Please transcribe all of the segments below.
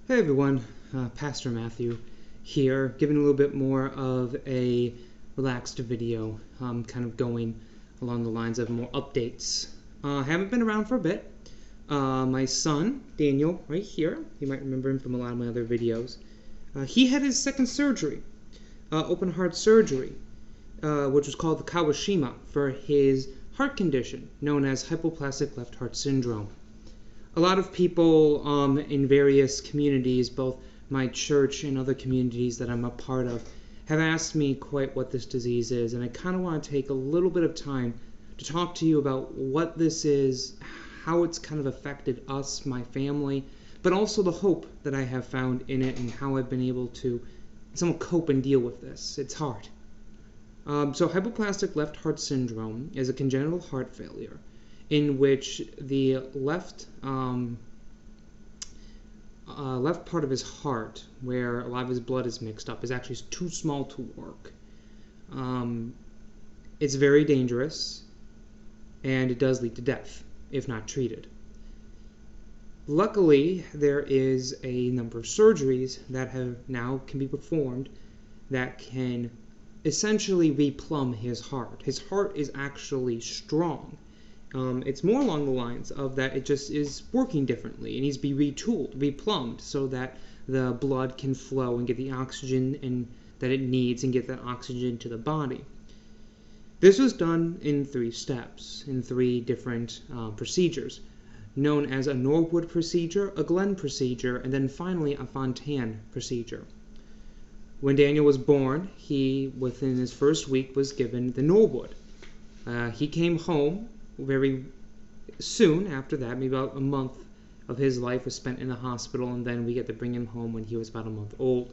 Hey everyone, Pastor Matthew here, giving a little bit more of a relaxed video, kind of going along the lines of more updates. Haven't been around for a bit. My son, Daniel, right here, you might remember him from a lot of my other videos, he had his second surgery, open heart surgery, which was called the Kawashima, for his heart condition known as hypoplastic left heart syndrome. A lot of people in various communities, both my church and other communities that I'm a part of, have asked me quite what this disease is, and I kind of want to take a little bit of time to talk to you about what this is, how it's kind of affected us, my family, but also the hope that I have found in it and how I've been able to somewhat cope and deal with this. It's hard. So hypoplastic left heart syndrome is a congenital heart failure in which the left part of his heart, where a lot of his blood is mixed up, is actually too small to work. It's very dangerous, and it does lead to death if not treated. Luckily, there is a number of surgeries that can be performed that can essentially replumb his heart. His heart is actually strong. It's more along the lines of that it just is working differently. It needs to be retooled, replumbed, so that the blood can flow and get the oxygen that it needs and get that oxygen to the body. This was done in 3 steps, in 3 different procedures, known as a Norwood procedure, a Glenn procedure, and then finally a Fontan procedure. When Daniel was born, he, within his first week, was given the Norwood. He came home very soon after that. Maybe about a month of his life was spent in the hospital, and then we get to bring him home when he was about a month old.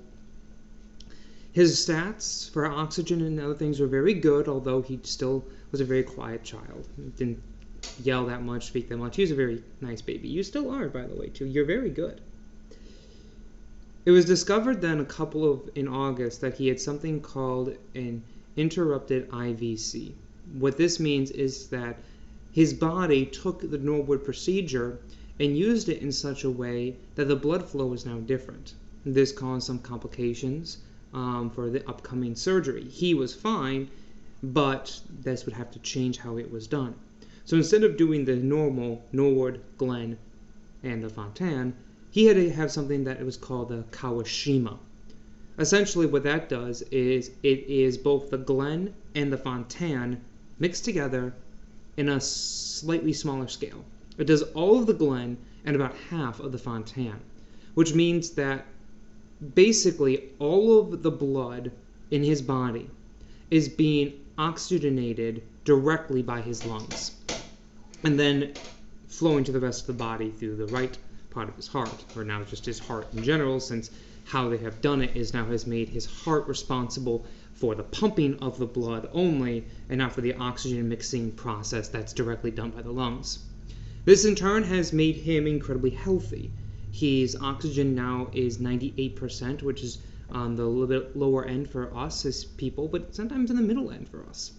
His stats for oxygen and other things were very good, although he still was a very quiet child. He didn't yell that much, speak that much. He was a very nice baby. You still are, by the way, too. You're very good. It was discovered then in August that he had something called an interrupted IVC. What this means is that his body took the Norwood procedure and used it in such a way that the blood flow is now different. This caused some complications for the upcoming surgery. He was fine, but this would have to change how it was done. So instead of doing the normal Norwood, Glenn, and the Fontan, he had to have something that was called the Kawashima. Essentially what that does is it is both the Glenn and the Fontan mixed together in a slightly smaller scale. It does all of the Glenn and about half of the Fontan, which means that basically all of the blood in his body is being oxygenated directly by his lungs and then flowing to the rest of the body through the right part of his heart, or now just his heart in general, since how they have done it is now has made his heart responsible for the pumping of the blood only, and not for the oxygen mixing process that's directly done by the lungs. This in turn has made him incredibly healthy. His oxygen now is 98%, which is on the little bit lower end for us as people, but sometimes in the middle end for us.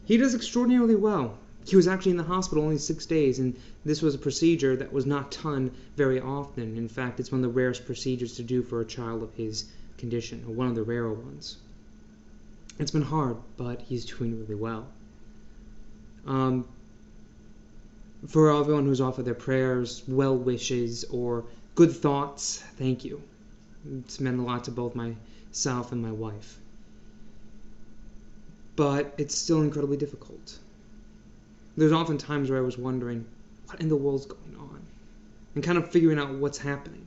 He does extraordinarily well. He was actually in the hospital only 6 days, and this was a procedure that was not done very often. In fact, it's one of the rarest procedures to do for a child of his condition, or one of the rarer ones. It's been hard, but he's doing really well. For everyone who's offered their prayers, well wishes, or good thoughts, thank you. It's meant a lot to both myself and my wife. But it's still incredibly difficult. There's often times where I was wondering, what in the world's going on? And kind of figuring out what's happening.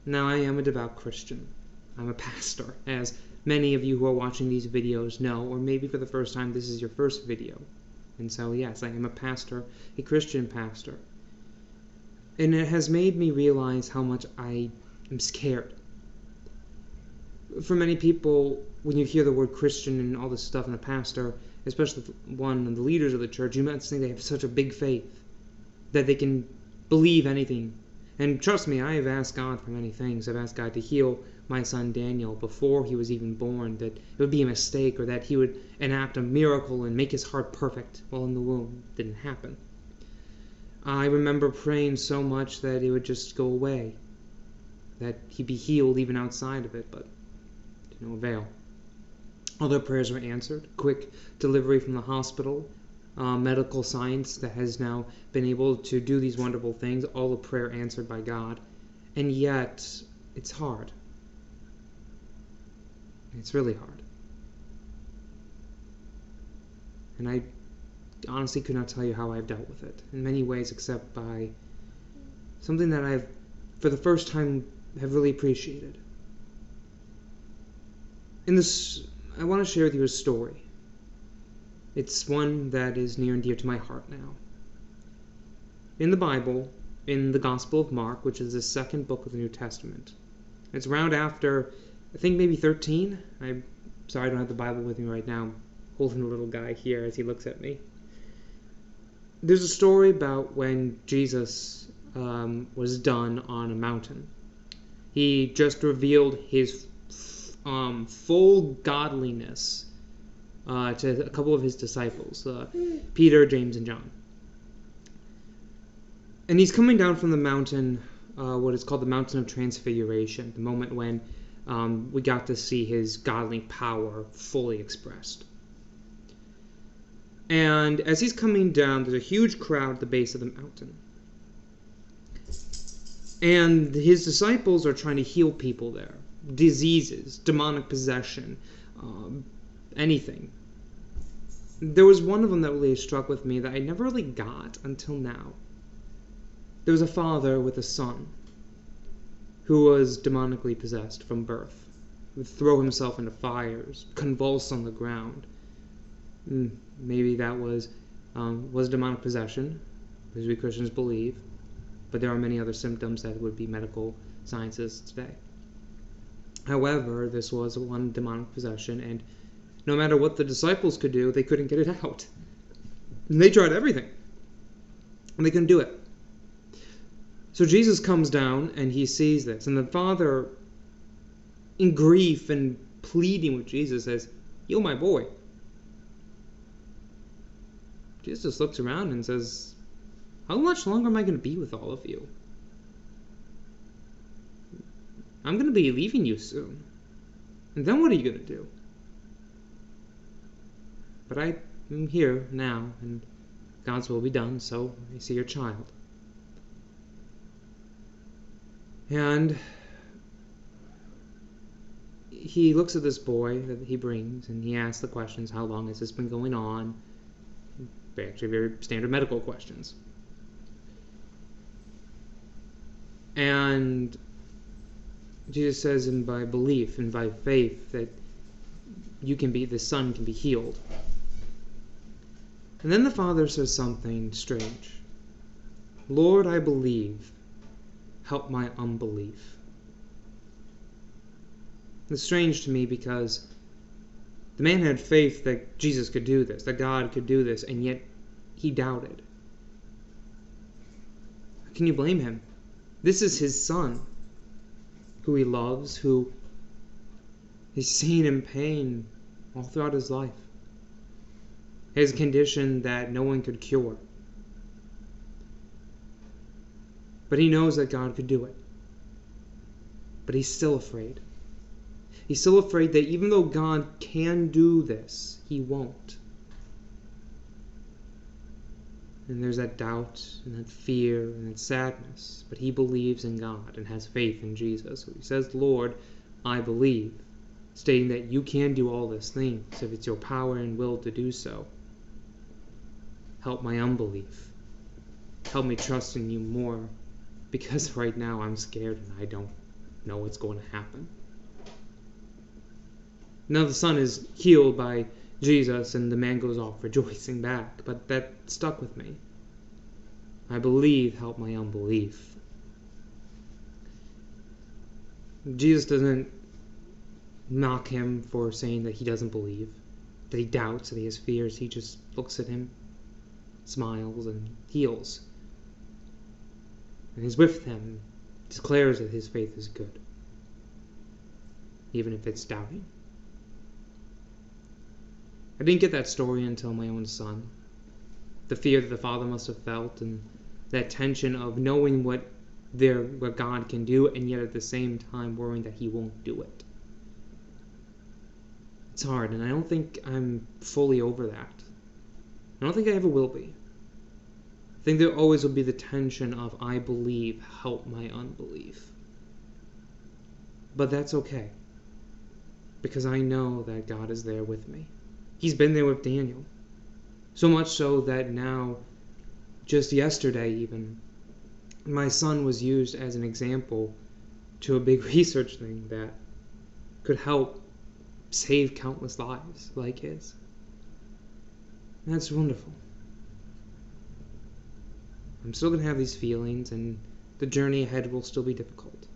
Now, I am a devout Christian. I'm a pastor, as many of you who are watching these videos know, or maybe for the first time this is your first video. And so, yes, I am a pastor, a Christian pastor. And it has made me realize how much I am scared. For many people, when you hear the word Christian and all this stuff and a pastor, especially one of the leaders of the church, you might think they have such a big faith that they can believe anything. And trust me, I have asked God for many things. I've asked God to heal my son Daniel before he was even born, that it would be a mistake, or that he would enact a miracle and make his heart perfect while in the womb. It didn't happen. I remember praying so much that it would just go away. that he be healed even outside of it, but to no avail. Other prayers were answered. Quick delivery from the hospital, medical science that has now been able to do these wonderful things, all a prayer answered by God. And yet, it's hard. It's really hard. And I honestly could not tell you how I've dealt with it in many ways, except by something that I've, for the first time, have really appreciated. In this, I want to share with you a story. It's one that is near and dear to my heart now. In the Bible, in the Gospel of Mark, which is the second book of the New Testament, it's around after, I think maybe 13. I'm sorry I don't have the Bible with me right now. I'm holding the little guy here as he looks at me. There's a story about when Jesus was done on a mountain. He just revealed his full godliness to a couple of his disciples, Peter, James, and John. And he's coming down from the mountain, what is called the Mountain of Transfiguration, the moment when we got to see his godly power fully expressed. And as he's coming down, there's a huge crowd at the base of the mountain. And his disciples are trying to heal people there. Diseases, demonic possession, anything. There was one of them that really struck with me that I never really got until now. There was a father with a son who was demonically possessed from birth. He would throw himself into fires, convulse on the ground. Maybe that was demonic possession, as we Christians believe, but there are many other symptoms that would be medical sciences today. However, this was one demonic possession, and no matter what the disciples could do, they couldn't get it out. And they tried everything, and they couldn't do it. So Jesus comes down, and he sees this, and the father, in grief and pleading with Jesus, says, "Heal my boy." Jesus looks around and says, "How much longer am I going to be with all of you? I'm going to be leaving you soon. And then what are you going to do? But I am here now, and God's will be done, so I see your child." And he looks at this boy that he brings, and he asks the questions, how long has this been going on? Actually, very standard medical questions. And Jesus says, and by belief and by faith, that the son can be healed. And then the father says something strange. "Lord, I believe. Help my unbelief." It's strange to me because the man had faith that Jesus could do this, that God could do this, and yet he doubted. Can you blame him? This is his son, who he loves, who he's seen in pain all throughout his life. His condition that no one could cure. But he knows that God could do it. But he's still afraid. He's still afraid that even though God can do this, he won't. And there's that doubt and that fear and that sadness. But he believes in God and has faith in Jesus. So he says, "Lord, I believe," stating that you can do all these things if it's your power and will to do so. Help my unbelief. Help me trust in you more, because right now I'm scared and I don't know what's going to happen. Now the son is healed by Jesus, and the man goes off rejoicing back. But that stuck with me. I believe, help my unbelief. Jesus doesn't knock him for saying that he doesn't believe, that he doubts, that he has fears. He just looks at him, smiles, and heals. And is with him, declares that his faith is good, even if it's doubting. I didn't get that story until my own son. The fear that the father must have felt, and that tension of knowing what what God can do, and yet at the same time worrying that he won't do it. It's hard, and I don't think I'm fully over that. I don't think I ever will be. I think there always will be the tension of I believe, help my unbelief. But that's okay, because I know that God is there with me. He's been there with Daniel. So much so that now, just yesterday even, my son was used as an example to a big research thing that could help save countless lives like his. That's wonderful. I'm still going to have these feelings, and the journey ahead will still be difficult.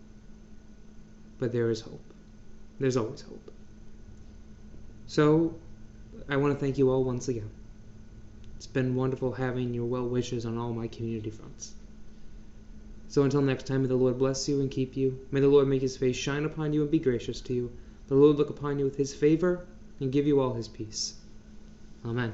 But there is hope. There's always hope. So, I want to thank you all once again. It's been wonderful having your well wishes on all my community fronts. So until next time, may the Lord bless you and keep you. May the Lord make his face shine upon you and be gracious to you. The Lord look upon you with his favor and give you all his peace. Amen.